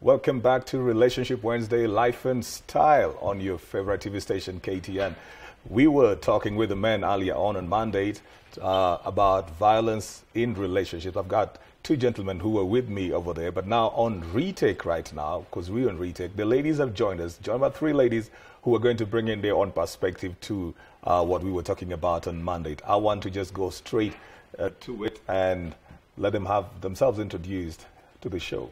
Welcome back to Relationship Wednesday, Life and Style on your favorite TV station, KTN. We were talking with the men earlier on Monday about violence in relationships. I've got two gentlemen who were with me over there, but now on Retake right now, because we're on Retake, the ladies have joined us, joined by three ladies who are going to bring in their own perspective to what we were talking about on Monday. I want to just go straight to it and let them have themselves introduced to the show.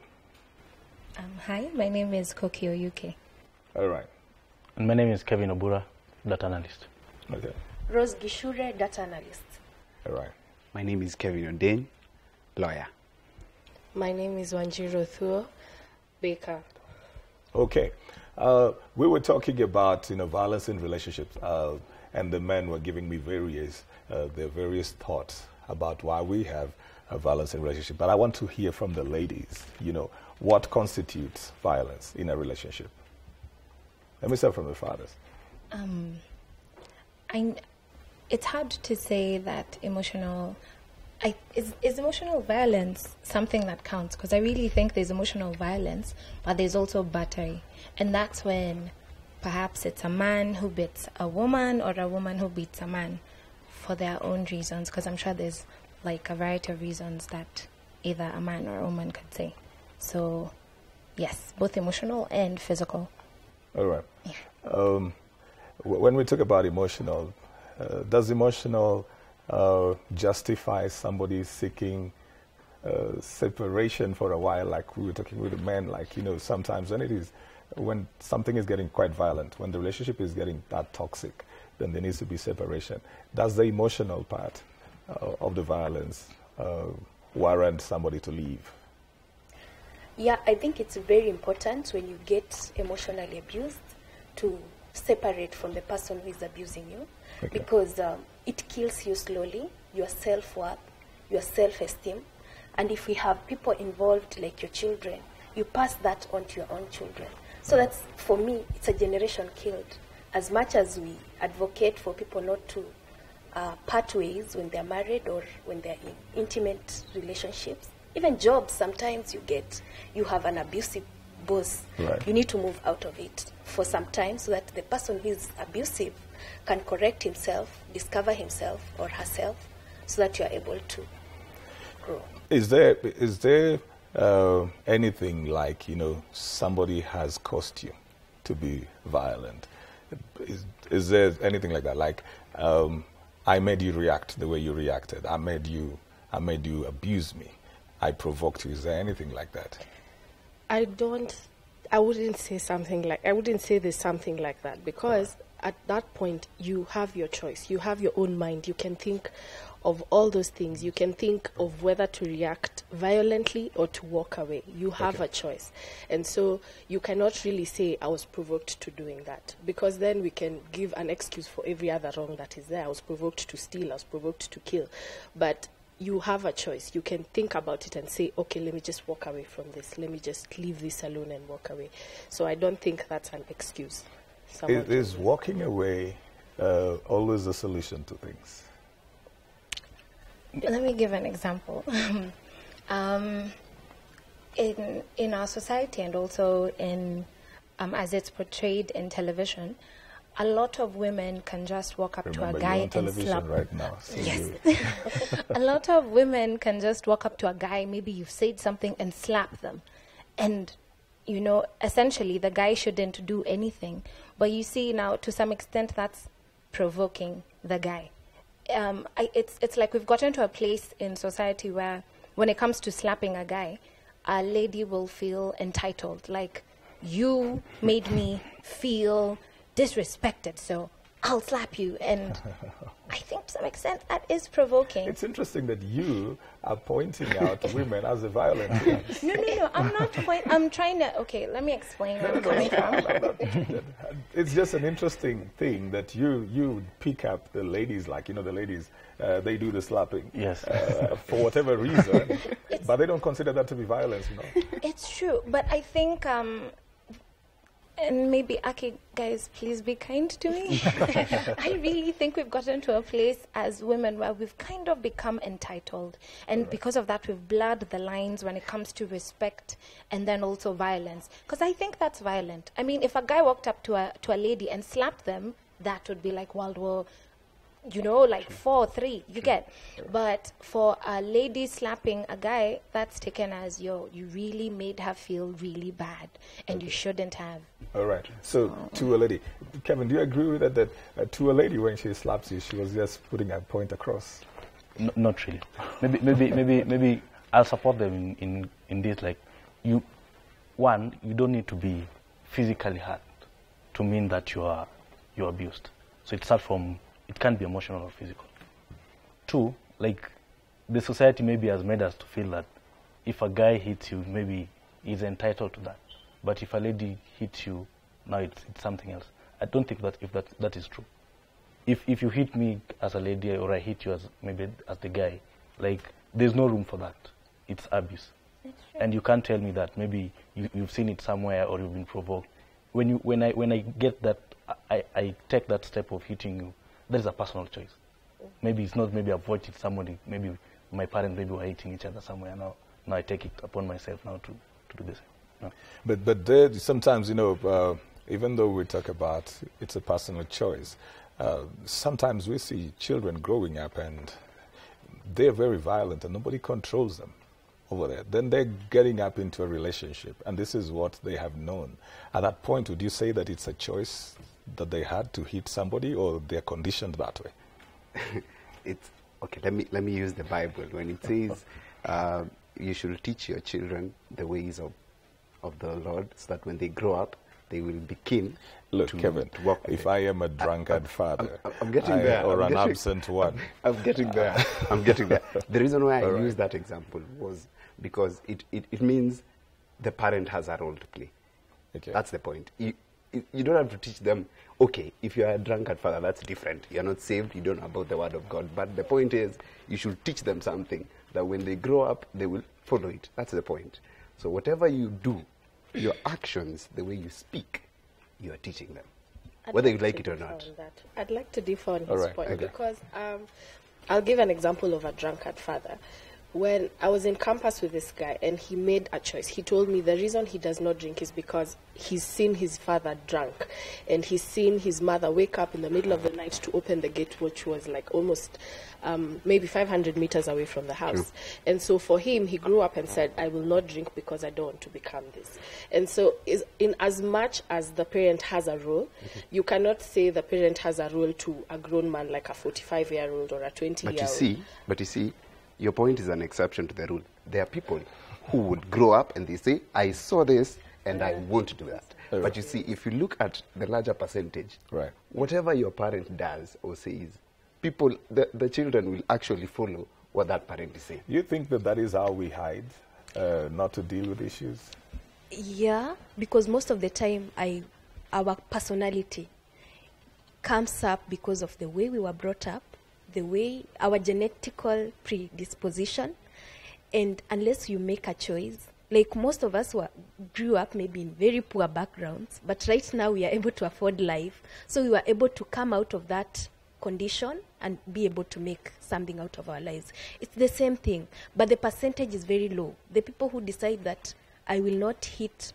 Hi, my name is Koki Oyuke. All right. And my name is Kevin Obura, data analyst. Okay. Rose Gishure, data analyst. All right. My name is Kevin Odane, lawyer. My name is Wanjiro Thuo, baker. Okay. We were talking about, violence in relationships, and the men were giving me their various thoughts about why we have a violence in relationships. But I want to hear from the ladies, what constitutes violence in a relationship? Let me start from the fathers. It's hard to say that is emotional violence something that counts? Because I really think there's emotional violence, but there's also battery. And that's when perhaps it's a man who beats a woman or a woman who beats a man for their own reasons, because I'm sure there's like a variety of reasons that either a man or a woman could say. So, yes, both emotional and physical. All right. Yeah. When we talk about emotional, does emotional justify somebody seeking separation for a while, like we were talking with the men, sometimes when something is getting quite violent, when the relationship is getting that toxic, then there needs to be separation. Does the emotional part of the violence warrant somebody to leave? Yeah, I think it's very important when you get emotionally abused to separate from the person who is abusing you, okay, because it kills you slowly, your self-worth, your self-esteem. And if we have people involved like your children, you pass that on to your own children. So that's, for me, it's a generation killed. As much as we advocate for people not to part ways when they're married or when they're in intimate relationships, even jobs, sometimes you have an abusive boss. Right. You need to move out of it for some time so that the person who is abusive can correct himself, discover himself or herself, so that you are able to grow. Is there anything like, somebody has caused you to be violent? Is there anything like that? Like, I made you react the way you reacted. I made you abuse me. I provoked you. Is there anything like that? I wouldn't say there's something like that, because at that point you have your choice. You have your own mind. You can think of all those things. You can think of whether to react violently or to walk away. You have a choice. And so you cannot really say, I was provoked to doing that, because then we can give an excuse for every other wrong that is there. I was provoked to steal. I was provoked to kill. But you have a choice. You can think about it and say, okay, let me just walk away from this. Let me just leave this alone and walk away. So I don't think that's an excuse. Is walking away always a solution to things? Let me give an example. In our society, and also in as it's portrayed in television, a lot of women can just walk up to a guy and slap. Right now, so yes. A lot of women can just walk up to a guy, maybe you've said something, and slap them. And, essentially the guy shouldn't do anything. But you see now, to some extent, that's provoking the guy. It's like we've gotten to a place in society where when it comes to slapping a guy, a lady will feel entitled. Like, you made me feel disrespected, so I'll slap you. And I think to some extent that is provoking. It's interesting that you are pointing out women as a violent ones. No, I'm not I'm trying to, okay, let me explain where I'm coming from. It's just an interesting thing that you pick up the ladies, like, the ladies, they do the slapping. Yes. For whatever reason, but they don't consider that to be violence, It's true, but I think And maybe, okay, guys, please be kind to me. I really think we've gotten to a place as women where we've kind of become entitled. And because of that, we've blurred the lines when it comes to respect and then also violence. Because I think that's violent. I mean, if a guy walked up to a lady and slapped them, that would be like World War, you know, like 4, 3, you get. But for a lady slapping a guy, that's taken as, you really made her feel really bad, and you shouldn't have. All right. So, to a lady, Kevin, do you agree with that to a lady, when she slaps you, she was just putting a point across? Not really. Maybe I'll support them in this. Like, you don't need to be physically hurt to mean that you're abused. So it starts from, it can't be emotional or physical. 2, like, the society maybe has made us to feel that if a guy hits you, maybe he's entitled to that. But if a lady hits you, now it's something else. I don't think that that is true. If you hit me as a lady, or I hit you as the guy, like, there's no room for that. It's abuse. And you can't tell me that maybe you've seen it somewhere or you've been provoked. When I get that, I take that step of hitting you, that is a personal choice. Maybe it's not, maybe I've watched it somebody, maybe my parents maybe were hitting each other somewhere. Now I take it upon myself now to do this. No. But there, sometimes, even though we talk about it's a personal choice, sometimes we see children growing up and they're very violent and nobody controls them over there. Then they're getting up into a relationship and this is what they have known. At that point, would you say that it's a choice that they had to hit somebody, or they're conditioned that way? It's okay. Let me use the Bible when it says you should teach your children the ways of the Lord, so that when they grow up, they will be keen. Look, Kevin, to walk with if I am a drunkard father, I'm getting there, or an absent one, I'm getting there. I'm getting there. The reason why I used that example was because it means the parent has a role to play. Okay. That's the point. You don't have to teach them, okay, if you're a drunkard father, that's different. You're not saved, you don't know about the word of God. But the point is, you should teach them something that when they grow up, they will follow it. That's the point. So whatever you do, your actions, the way you speak, you are teaching them, whether you like it or not. I'd like to differ on his point, because I'll give an example of a drunkard father. When I was in campus with this guy and he made a choice, he told me the reason he does not drink is because he's seen his father drunk, and he's seen his mother wake up in the middle of the night to open the gate, which was like almost maybe 500 meters away from the house. True. And so for him, he grew up and said, I will not drink because I don't want to become this. And so in as much as the parent has a role, you cannot say the parent has a role to a grown man like a 45-year-old or a 20-year-old. But you see, your point is an exception to the rule. There are people who would grow up and they say, I saw this and I won't do that. Right. But you see, if you look at the larger percentage, right, whatever your parent does or says, the children will actually follow what that parent is saying. You think that is how we hide, not to deal with issues? Yeah, because most of the time our personality comes up because of the way we were brought up, the way our genetical predisposition, and unless you make a choice, like most of us grew up maybe in very poor backgrounds, but right now we are able to afford life, so we were able to come out of that condition and be able to make something out of our lives. It's the same thing, but the percentage is very low. The people who decide that I will not hit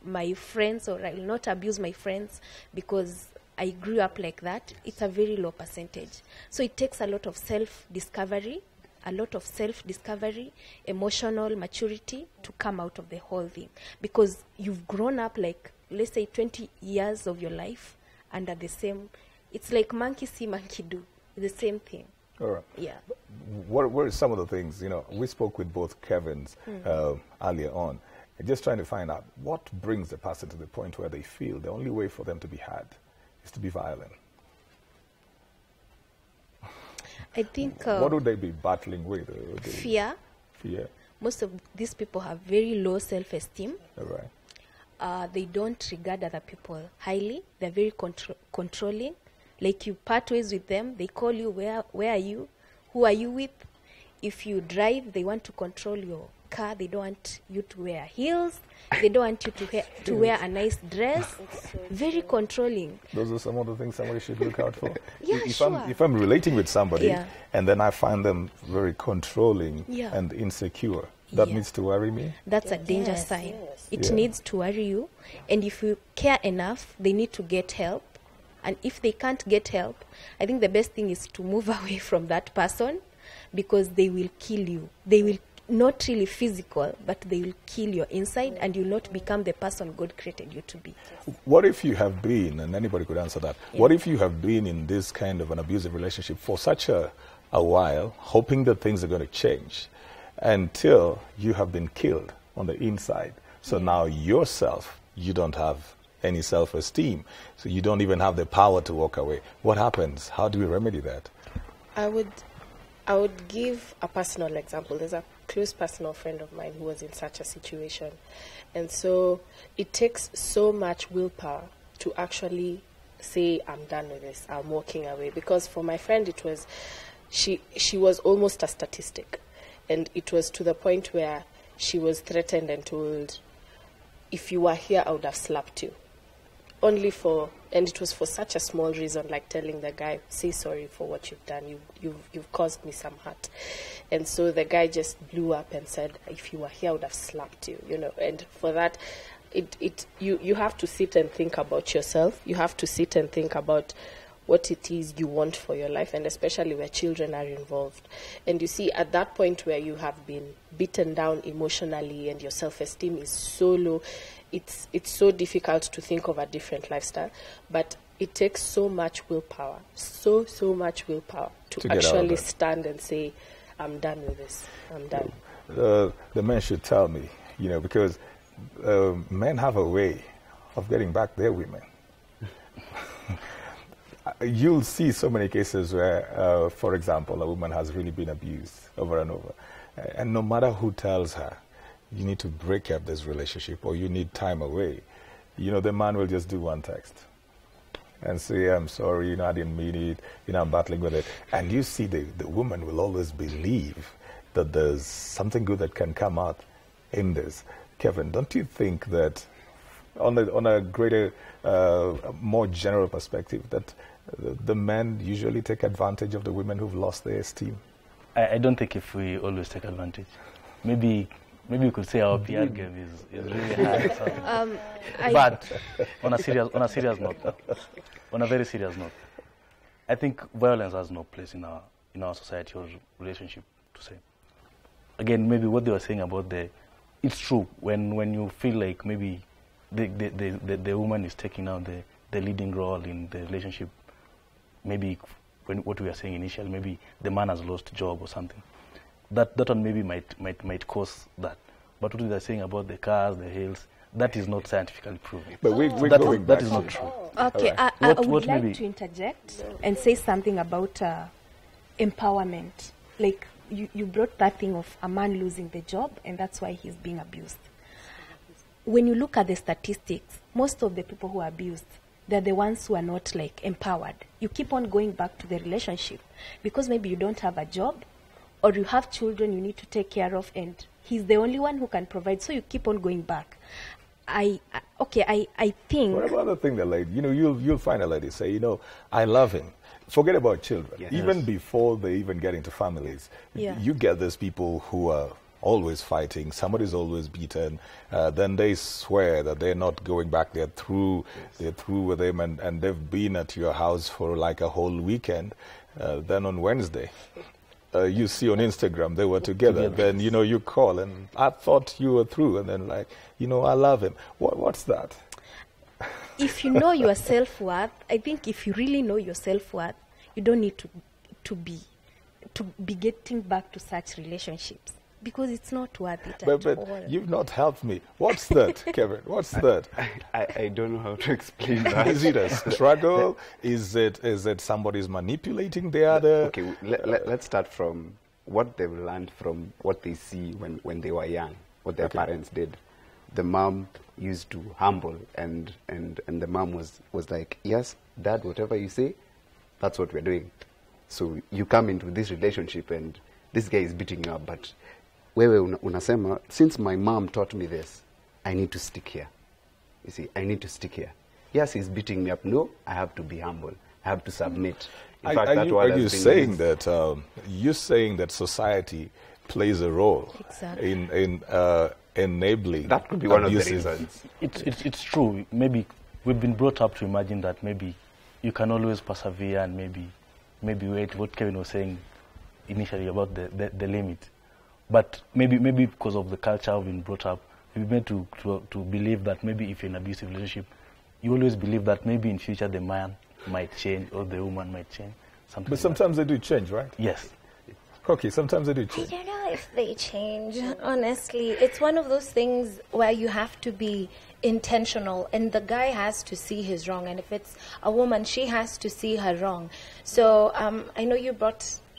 my friends or I will not abuse my friends because I grew up like that, it's a very low percentage. So it takes a lot of self-discovery, emotional maturity to come out of the whole thing. Because you've grown up like, let's say 20 years of your life under the same, it's like monkey see, monkey do, the same thing. All right. Yeah. What are some of the things, we spoke with both Kevins earlier on, just trying to find out what brings the person to the point where they feel the only way for them to be had is to be violent. I think... what would they be battling with? Fear. Fear. Most of these people have very low self-esteem. All right. They don't regard other people highly. They're very controlling. Like you part ways with them, they call you, where are you? Who are you with? If you drive, they want to control car, they don't want you to wear heels, they don't want you to wear a nice dress. Very controlling. Those are some of the things somebody should look out for. Yeah, If I'm relating with somebody, Yeah. and then I find them very controlling Yeah. and insecure, that Yeah. needs to worry me. That's a danger Yes, sign. yes. It Yeah. needs to worry you. And if you care enough, they need to get help. And if they can't get help, I think the best thing is to move away from that person, because they will kill you. They will not really physical, but they will kill your inside, and you'll not become the person God created you to be. What if you have been, and anybody could answer that, what if you have been in this kind of an abusive relationship for such a while, hoping that things are going to change, until you have been killed on the inside? So now yourself, you don't have any self-esteem, so you don't even have the power to walk away. What happens? How do we remedy that? I would give a personal example. There's a close personal friend of mine who was in such a situation. And so it takes so much willpower to actually say, I'm done with this, I'm walking away. Because for my friend, it was, she was almost a statistic. And it was to the point where she was threatened and told, if you were here, I would have slapped you. And it was for such a small reason, like telling the guy, say sorry for what you've done, you've caused me some hurt. And so the guy just blew up and said, if you were here, I would have slapped you, and for that, you have to sit and think about yourself. You have to sit and think about what it is you want for your life, and especially where children are involved. And you see, at that point where you have been beaten down emotionally and your self-esteem is so low, it's so difficult to think of a different lifestyle. But it takes so much willpower, so much willpower to actually stand and say, I'm done with this, I'm done. The men should tell me, because men have a way of getting back their women. You'll see so many cases where, for example, a woman has really been abused over and over. And no matter who tells her, you need to break up this relationship or you need time away, the man will just do one text and say, I'm sorry, I didn't mean it, I'm battling with it. And you see the woman will always believe that there's something good that can come out in this. Kevin, don't you think that on a greater, more general perspective, that the men usually take advantage of the women who've lost their esteem? I don't think if we always take advantage. Maybe we could say our PR game is really high. But on a serious note, on a very serious note, I think violence has no place in our society or relationship, to say. Again, maybe what they were saying about it's true when you feel like maybe the woman is taking out the leading role in the relationship. Maybe what we were saying initially, maybe the man has lost a job or something. That one maybe might cause that. But what we are saying about the cars, the hills, that is not scientifically proven. But that is not true. Okay, right. I would like to interject and say something about empowerment. Like you brought that thing of a man losing the job, and that's why he's being abused. When you look at the statistics, most of the people who are abused, they're the ones who are not empowered. You keep on going back to the relationship because maybe you don't have a job or you have children you need to take care of, and he's the only one who can provide, so you keep on going back. I think... What about the thing that you'll find a lady say, I love him. Forget about children. Yes. Even before they even get into families, you get these people who are always fighting, somebody's always beaten, then they swear that they're not going back, they're through with him, and they've been at your house for like a whole weekend. Then on Wednesday, you see on Instagram they were together. Then, you call and I thought you were through, and then I love him. What's that? If you know your self-worth, I think if you really know your self-worth, you don't need to be getting back to such relationships. Because it's not worth it at all. But you've not helped me. What's that, Kevin? What's that? I don't know how to explain that. Is it a struggle? Is it somebody's manipulating the other? Okay, let's start from what they've learned from what they see when they were young, what their parents did. The mom used to humble, and the mom was like, yes, Dad, whatever you say, that's what we're doing. So you come into this relationship and this guy is beating you up, but wewe unasema, since my mom taught me this, I need to stick here. You see, I need to stick here. Yes, he's beating me up. No, I have to be humble. I have to submit. In fact, that are you saying that you're saying that society plays a role in enabling? That could be one of the reasons. It's true. Maybe we've been brought up to imagine that maybe you can always persevere and maybe wait. What Kevin was saying initially about the limit, but maybe because of the culture we've been brought up, we've made to believe that maybe if you're in an abusive relationship, you always believe that maybe in future the man might change or the woman might change. But sometimes they do change, right? Yes. Okay, sometimes they do change. I don't know if they change, honestly. It's one of those things where you have to be intentional, and the guy has to see his wrong, and if it's a woman, she has to see her wrong. So I know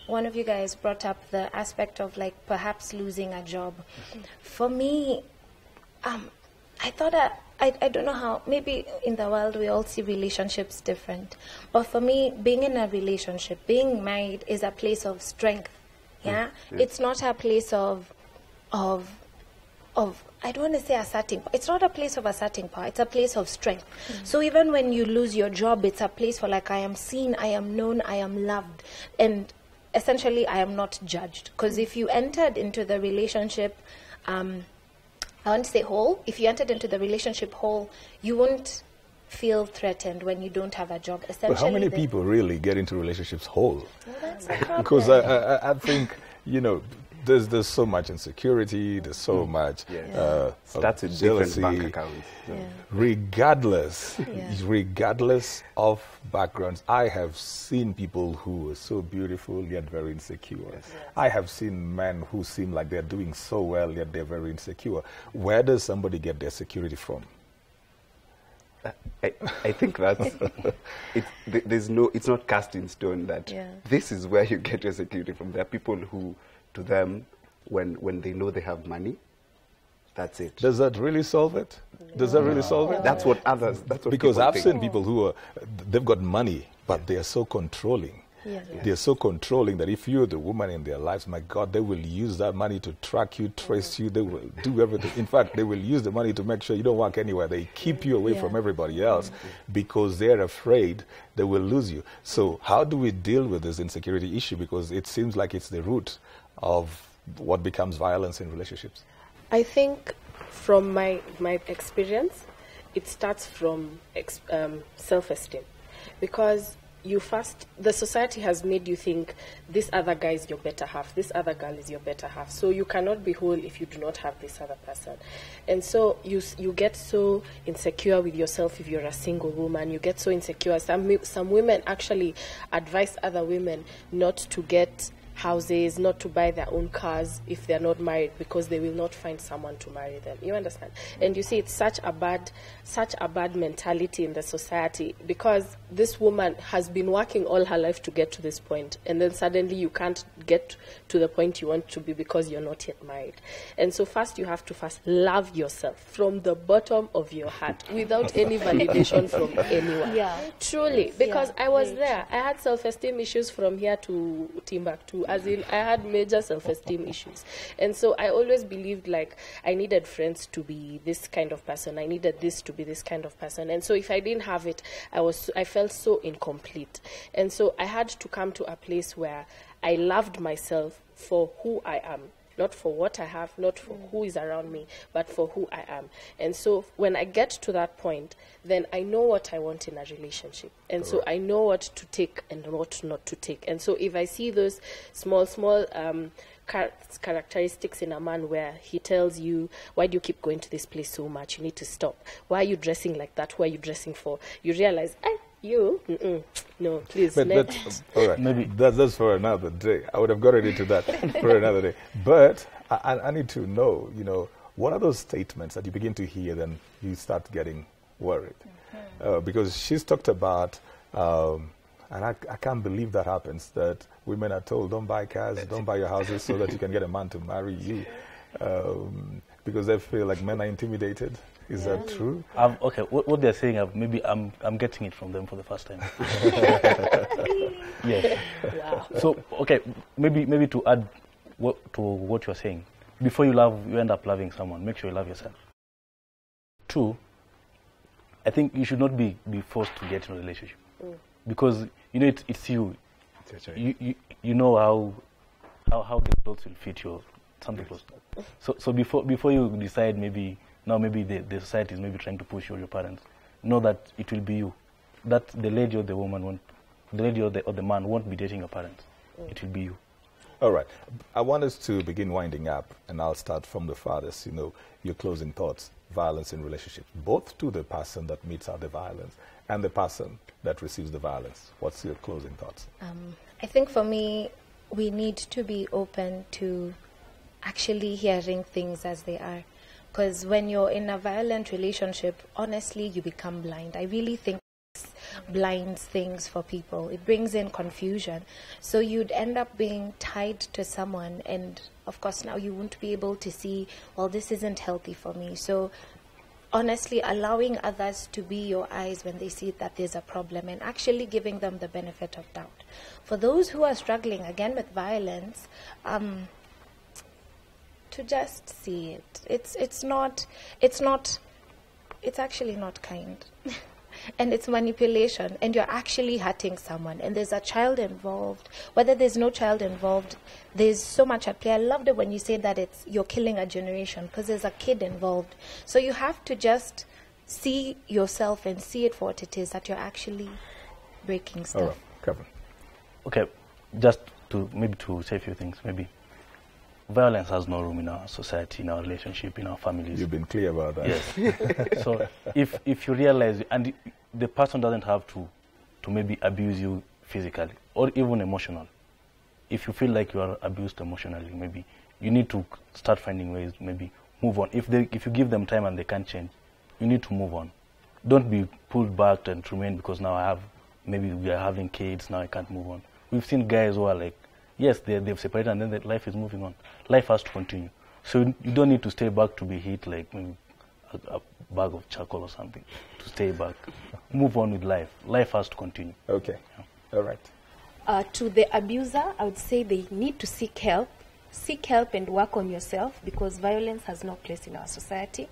one of you guys brought up the aspect of like perhaps losing a job. For me, I thought I don't know how, maybe in the world we all see relationships different. But for me, being in a relationship, being married is a place of strength. Yeah? It's not a place of I don't want to say asserting. It's not a place of asserting power. It's a place of strength. So even when you lose your job, it's a place for like, I am seen, I am known, I am loved. And essentially, I am not judged. Because if you entered into the relationship, I want to say whole. If you entered into the relationship whole, you won't feel threatened when you don't have a job. Essentially, but how many people really get into relationships whole? Well, that's the problem. Because I think, there's so much insecurity, there's so much that's a jealousy, different bank account. Regardless of backgrounds. I have seen people who are so beautiful yet very insecure. I have seen men who seem like they're doing so well yet they're very insecure. Where does somebody get their security from? I think that's it's not cast in stone that this is where you get your security from. There are people who, to them, when they know they have money, that's it. Does that really solve it? Does that really solve it? That's what because I've seen people who they've got money, but they are so controlling. They're so controlling that if you're the woman in their lives, my God, they will use that money to track you, trace you. They will do everything. In fact, they will use the money to make sure you don't walk anywhere. They keep you away from everybody else because they're afraid they will lose you. So how do we deal with this insecurity issue? Because it seems like it's the root of what becomes violence in relationships. I think from my experience, it starts from self-esteem, because the society has made you think this other guy is your better half, this other girl is your better half. So you cannot be whole if you do not have this other person. And so you get so insecure with yourself if you're a single woman. You get so insecure. Some women actually advise other women not to get houses, not to buy their own cars if they're not married, because they will not find someone to marry them. You understand? And you see, it's such a bad mentality in the society, because this woman has been working all her life to get to this point, and then suddenly you can't get to the point you want to be because you're not yet married. And so you have to love yourself from the bottom of your heart without any validation from anyone. Truly, because I was there. I had self-esteem issues from here to Timbuktu. As in, I had major self-esteem issues. And so I always believed like I needed friends to be this kind of person. I needed this to be this kind of person. And so if I didn't have it, I felt so incomplete. And so I had to come to a place where I loved myself for who I am. Not for what I have, not for who is around me, but for who I am. And so when I get to that point, then I know what I want in a relationship. And so I know what to take and what not to take. And so if I see those small characteristics in a man where he tells you, why do you keep going to this place so much? You need to stop. Why are you dressing like that? Who are you dressing for? You realize, no, please. But all right, maybe that's for another day. I would have gotten into that for another day. But I need to know, what are those statements that you begin to hear, then you start getting worried? Because she's talked about, and I can't believe that happens, that women are told, don't buy cars, don't buy your houses so that you can get a man to marry you. Because they feel like men are intimidated. Is that true? Okay, what they're saying, maybe I'm getting it from them for the first time. Yes. Wow. So, okay, maybe to add to what you're saying, before you end up loving someone, make sure you love yourself. 2, I think you should not be forced to get in a relationship. Because, you know, it's you. You know how the clothes will fit you, something close to that. So before you decide, maybe the society is maybe trying to push you or your parents, know that it will be you. That the lady or the woman won't, the lady or the man won't be dating your parents. It will be you. All right. I want us to begin winding up, and I'll start from the farthest. You know, your closing thoughts. Violence in relationships, both to the person that meets out the violence and the person that receives the violence. What's your closing thoughts? I think for me, we need to be open to actually hearing things as they are. Because when you're in a violent relationship, honestly, you become blind. I really think blinds things for people. It brings in confusion. So you'd end up being tied to someone, and of course now you won't be able to see, well, this isn't healthy for me. So honestly, allowing others to be your eyes when they see that there's a problem, and actually giving them the benefit of doubt. For those who are struggling again with violence, to just see it. It's actually not kind. And it's manipulation, and you're actually hurting someone, and there's a child involved. Whether there's no child involved, there's so much at play. I loved it when you say that you're killing a generation, because there's a kid involved. So you have to just see yourself and see it for what it is, that you're actually breaking stuff. All right, Kevin. Okay, just to say a few things, maybe. Violence has no room in our society, in our relationship, in our families. You've been clear about that. Yes. So if you realize, and the person doesn't have to maybe abuse you physically or even emotionally. If you feel like you are abused emotionally, maybe you need to start finding ways, maybe move on. If you give them time and they can't change, you need to move on. Don't be pulled back and remain because now maybe we are having kids, now I can't move on. We've seen guys who are like, yes, they've separated and then life is moving on. Life has to continue. So you don't need to stay back to be hit like maybe a bag of charcoal or something to stay back. Move on with life. Life has to continue. Okay. Yeah. All right. To the abuser, I would say they need to seek help. Seek help and work on yourself, because violence has no place in our society.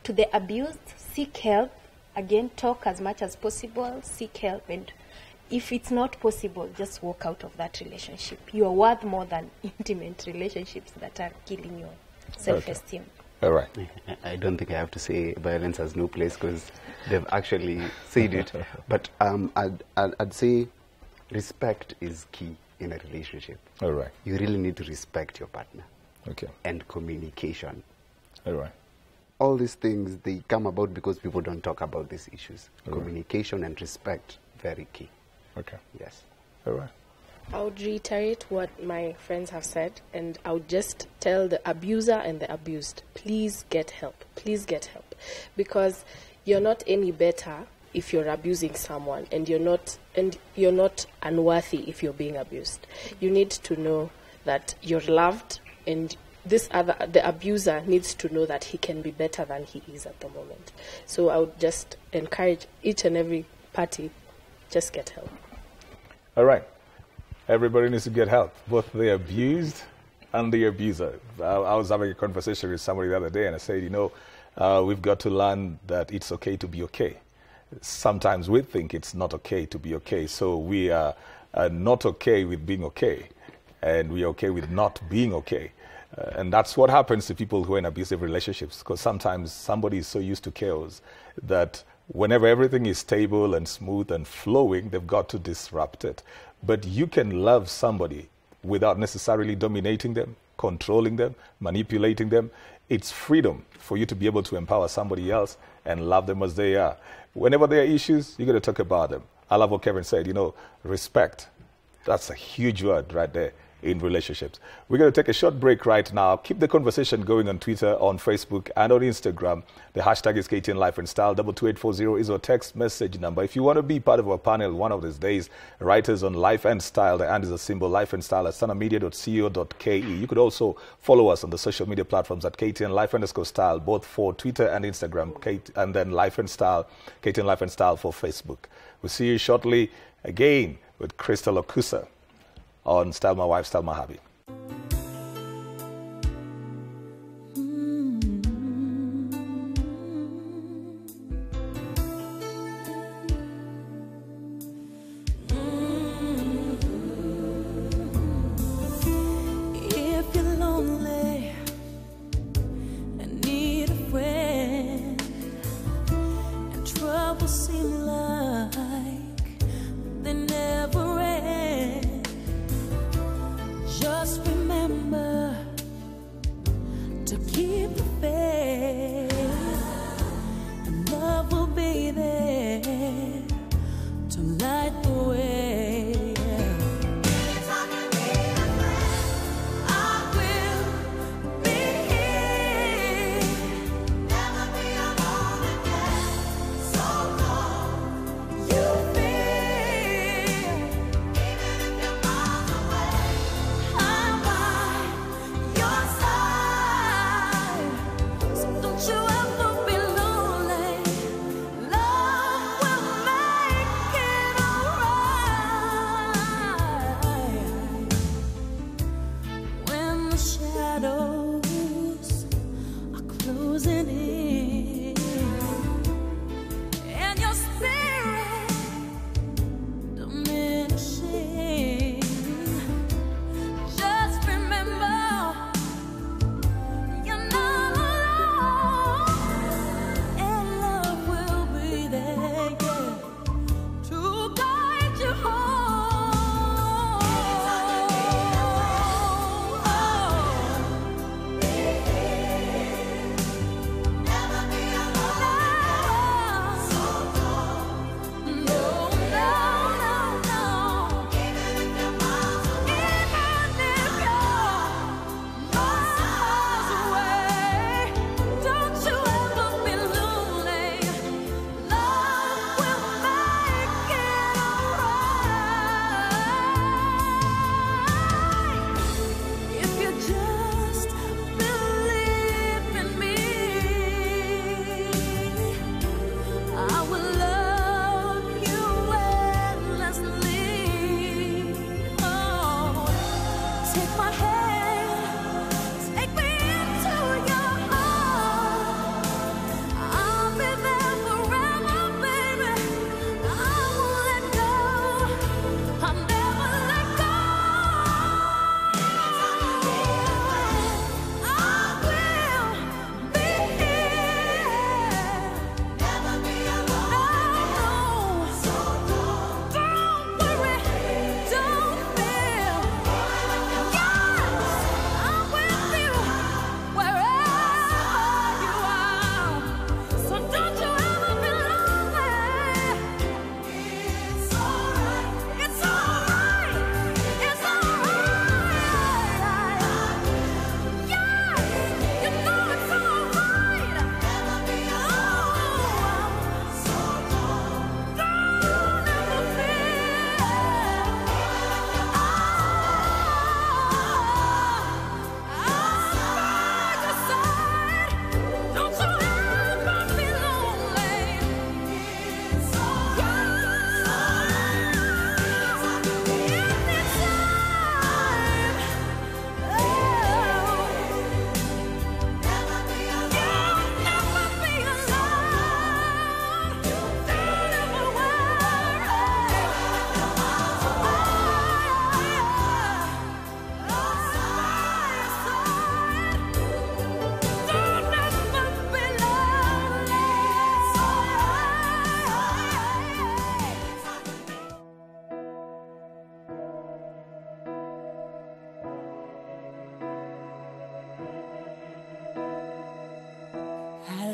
To the abused, seek help. Again, talk as much as possible. Seek help, and if it's not possible, just walk out of that relationship. You are worth more than intimate relationships that are killing your self-esteem. Okay. All right. I don't think I have to say violence has no place, because they've actually said it. But I'd say respect is key in a relationship. All right. You really need to respect your partner. Okay. And communication. All right. All these things, they come about because people don't talk about these issues. All communication and respect, very key. Okay. Yes. All right. I would reiterate what my friends have said, and I would just tell the abuser and the abused, please get help. Please get help. Because you're not any better if you're abusing someone, and you're not unworthy if you're being abused. You need to know that you're loved, and the abuser needs to know that he can be better than he is at the moment. So I would just encourage each and every party, just get help. All right. Everybody needs to get help, both the abused and the abuser. I was having a conversation with somebody the other day, and I said, we've got to learn that it's okay to be okay. Sometimes we think it's not okay to be okay, so we are not okay with being okay, and we are okay with not being okay. And that's what happens to people who are in abusive relationships, because sometimes somebody is so used to chaos that whenever everything is stable and smooth and flowing, they've got to disrupt it. But you can love somebody without necessarily dominating them, controlling them, manipulating them. It's freedom for you to be able to empower somebody else and love them as they are. Whenever there are issues, you got to talk about them. I love what Kevin said, respect. That's a huge word right there in relationships. We're going to take a short break right now. Keep the conversation going on Twitter, on Facebook, and on Instagram. The hashtag is KTN Life and Style. 22840 is our text message number. If you want to be part of our panel one of these days, write us on Life and Style. The and is a symbol, Life and Style, at sanamedia.co.ke. You could also follow us on the social media platforms at KTN Life_Style, both for Twitter and Instagram, and then Life and Style, KTN Life and Style for Facebook. We'll see you shortly again with Crystal Okusa on Style My Wife, Style My Hubby.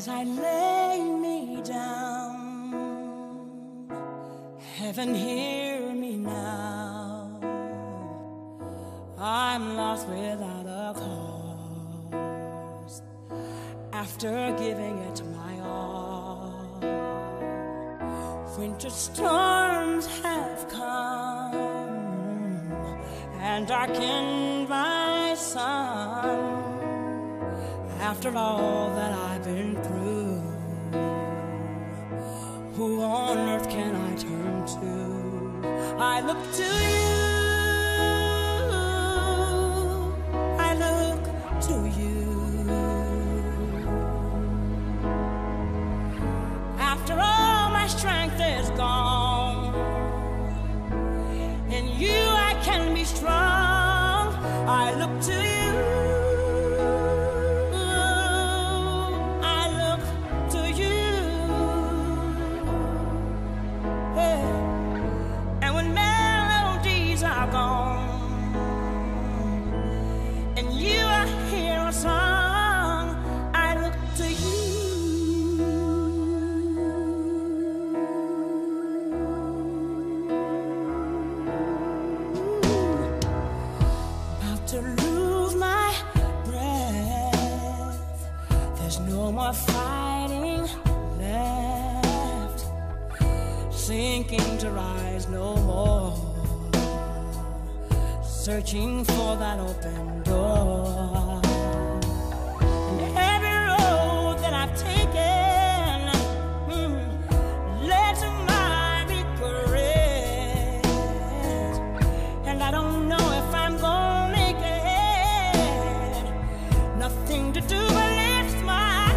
as I lay me down. Heaven, hear me now. I'm lost without a cause. After giving it my all, winter storms have come and darkened my sun. After all that I've been through, who on earth can I turn to? I look to you, I look to you. After all my strength is gone, in you I can be strong. I look to you. Fighting left, sinking to rise no more, searching for that open door. And every road that I've taken led to my regret, and I don't know if I'm gonna make it. Nothing to do but lift my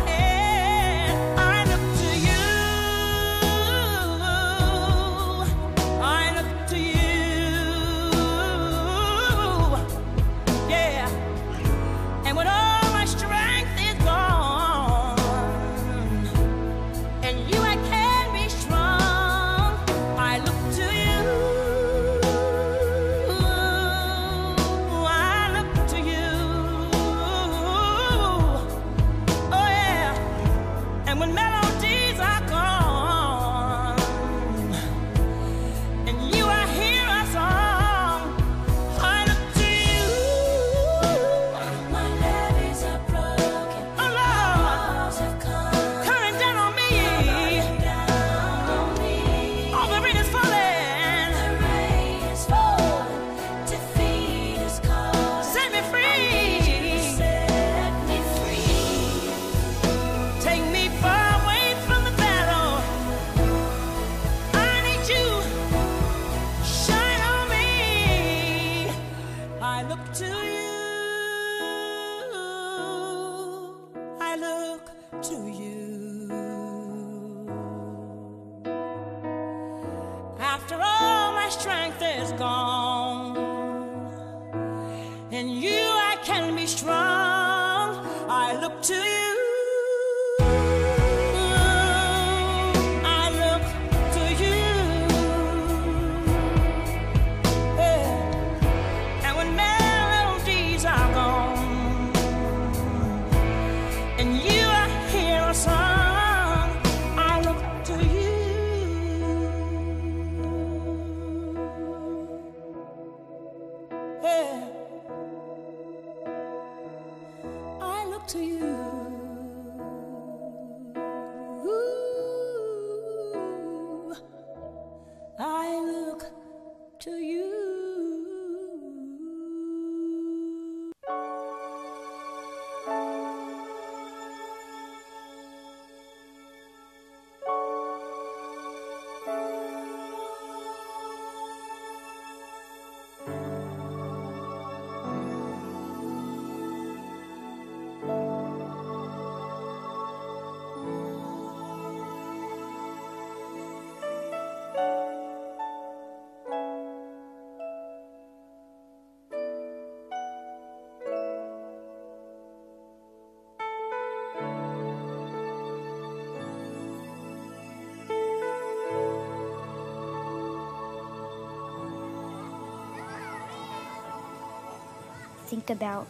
think about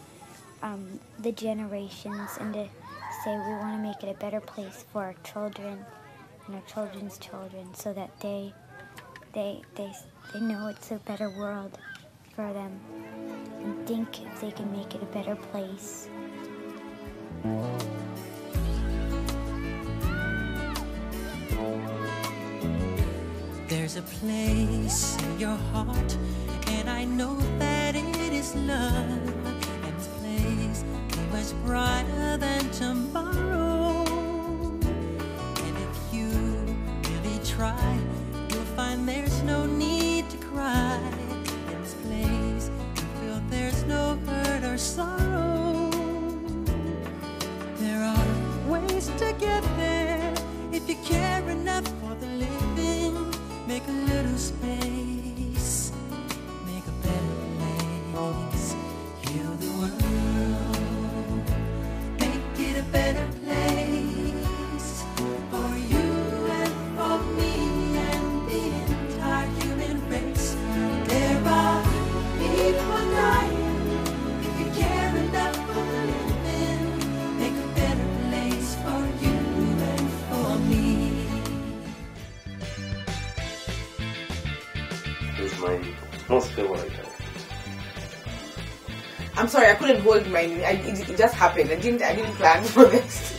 the generations and to say we want to make it a better place for our children and our children's children, so that they know it's a better world for them, and think if they can make it a better place. There's a place in your heart, and I know that it is love. And this place is much brighter than tomorrow. And if you really try, you'll find there's no need to cry. In this place, you feel there's no hurt or sorrow. There are ways to get there if you care enough for the living. Make a little space, make a better place, heal the world, make it a better place for you and for me and the entire human race. There are people dying. If you care enough for the living, make a better place for you and for me. Is my most favorite. I'm sorry, I couldn't hold my. It just happened. I didn't plan for this.